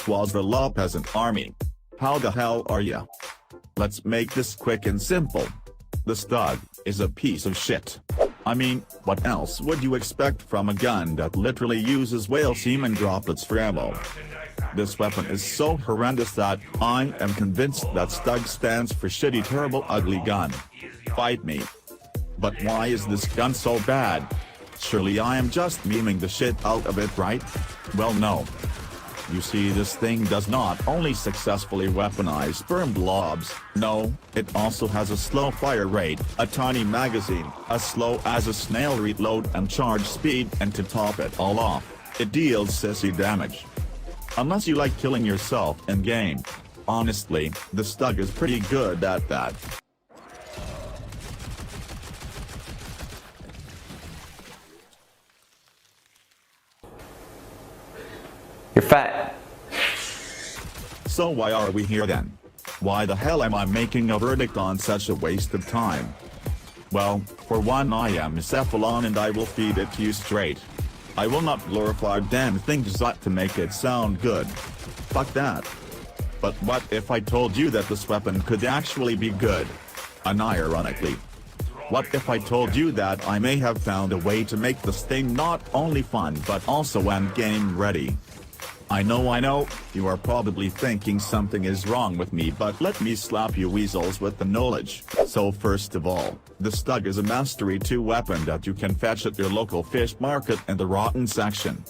This was the law peasant army. How the hell are ya? Let's make this quick and simple. The Stug is a piece of shit. I mean, what else would you expect from a gun that literally uses whale semen droplets for ammo? This weapon is so horrendous that I am convinced that Stug stands for shitty terrible ugly gun. Fight me. But why is this gun so bad? Surely I am just memeing the shit out of it, right? Well, no. You see, this thing does not only successfully weaponize sperm blobs, no, it also has a slow fire rate, a tiny magazine, as slow as a snail reload and charge speed, and to top it all off, it deals sissy damage. Unless you like killing yourself in game. Honestly, the Stug is pretty good at that. You're fat. So why are we here then? Why the hell am I making a verdict on such a waste of time? Well, for one, I am Cephalon and I will feed it to you straight. I will not glorify damn things to make it sound good. Fuck that. But what if I told you that this weapon could actually be good? Unironically. What if I told you that I may have found a way to make this thing not only fun but also endgame ready? I know, you are probably thinking something is wrong with me, but let me slap you weasels with the knowledge. So first of all, the Stug is a Mastery 2 weapon that you can fetch at your local fish market in the rotten section.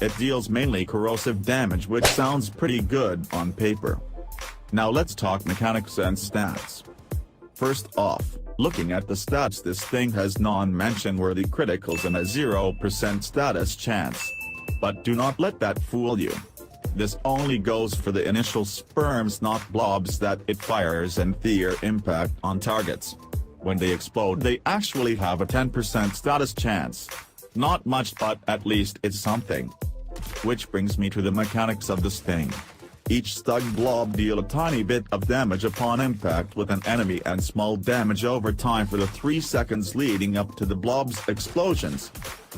It deals mainly corrosive damage, which sounds pretty good on paper. Now let's talk mechanics and stats. First off, looking at the stats, this thing has non-mention-worthy criticals and a 0% status chance. But do not let that fool you. This only goes for the initial sperms, not blobs that it fires and their impact on targets. When they explode, they actually have a 10% status chance. Not much, but at least it's something. Which brings me to the mechanics of this thing. Each Stug blob deal a tiny bit of damage upon impact with an enemy and small damage over time for the 3 seconds leading up to the blob's explosions.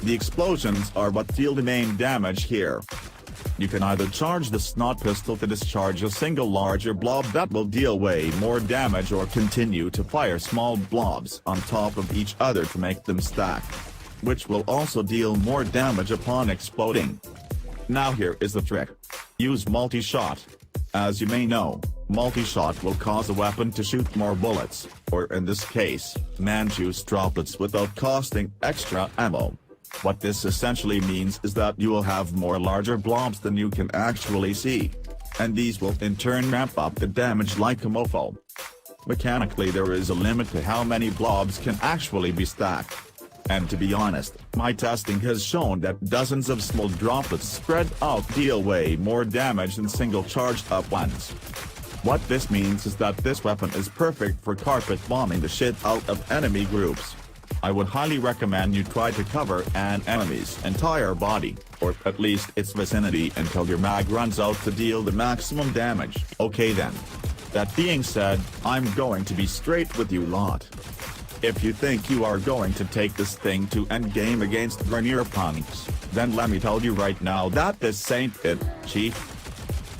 The explosions are what deal the main damage here. You can either charge the snot pistol to discharge a single larger blob that will deal way more damage, or continue to fire small blobs on top of each other to make them stack, which will also deal more damage upon exploding. Now here is the trick. Use multi-shot. As you may know, multi-shot will cause a weapon to shoot more bullets, or in this case, man-juice droplets without costing extra ammo. What this essentially means is that you will have more larger blobs than you can actually see. And these will in turn ramp up the damage like a mofo. Mechanically, there is a limit to how many blobs can actually be stacked. And to be honest, my testing has shown that dozens of small droplets spread out deal way more damage than single charged up ones. What this means is that this weapon is perfect for carpet bombing the shit out of enemy groups. I would highly recommend you try to cover an enemy's entire body, or at least its vicinity, until your mag runs out to deal the maximum damage. Okay then. That being said, I'm going to be straight with you lot. If you think you are going to take this thing to endgame against Vernier punks, then let me tell you right now that this ain't it, chief.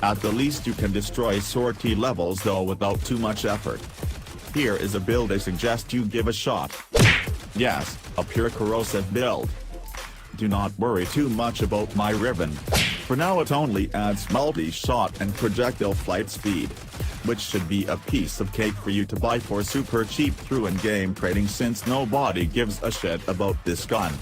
At the least you can destroy sortie levels though without too much effort. Here is a build I suggest you give a shot. Yes, a pure corrosive build. Do not worry too much about my ribbon. For now it only adds multi-shot and projectile flight speed, which should be a piece of cake for you to buy for super cheap through in-game trading, since nobody gives a shit about this gun.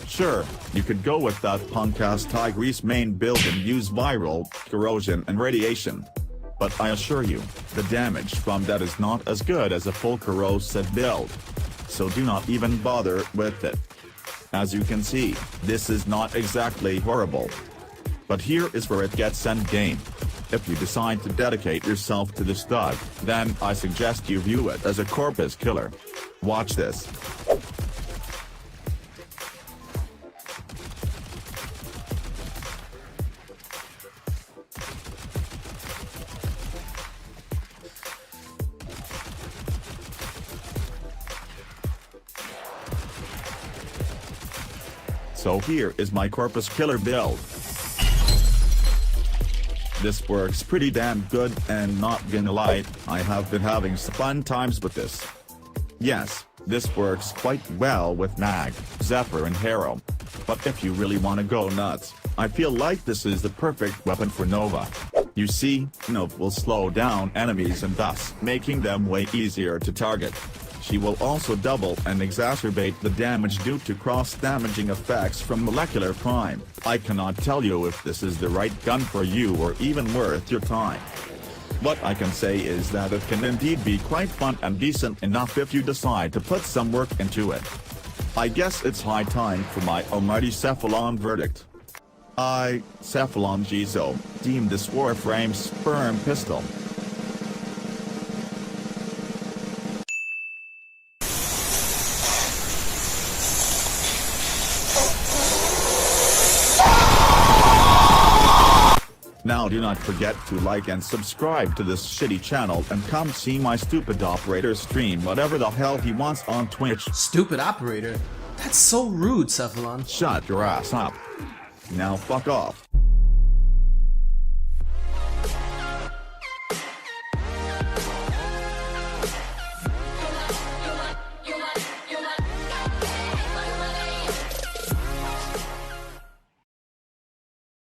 Sure, you could go with that punk-ass Tigris main build and use viral, corrosion and radiation. But I assure you, the damage from that is not as good as a full corrosive build. So do not even bother with it. As you can see, this is not exactly horrible. But here is where it gets endgame. If you decide to dedicate yourself to the Stug, then I suggest you view it as a corpus killer. Watch this. So here is my corpus killer build. This works pretty damn good, and not gonna lie, I have been having some fun times with this. Yes, this works quite well with Mag, Zephyr and Harrow. But if you really wanna go nuts, I feel like this is the perfect weapon for Nova. You see, Nova will slow down enemies and thus making them way easier to target. She will also double and exacerbate the damage due to cross-damaging effects from Molecular Prime. I cannot tell you if this is the right gun for you or even worth your time. What I can say is that it can indeed be quite fun and decent enough if you decide to put some work into it. I guess it's high time for my almighty Cephalon verdict. I, Cephalon Gizo, deem this Warframe sperm pistol. Now do not forget to like and subscribe to this shitty channel and come see my stupid operator stream whatever the hell he wants on Twitch. Stupid operator? That's so rude, Cephalon. Shut your ass up. Now fuck off.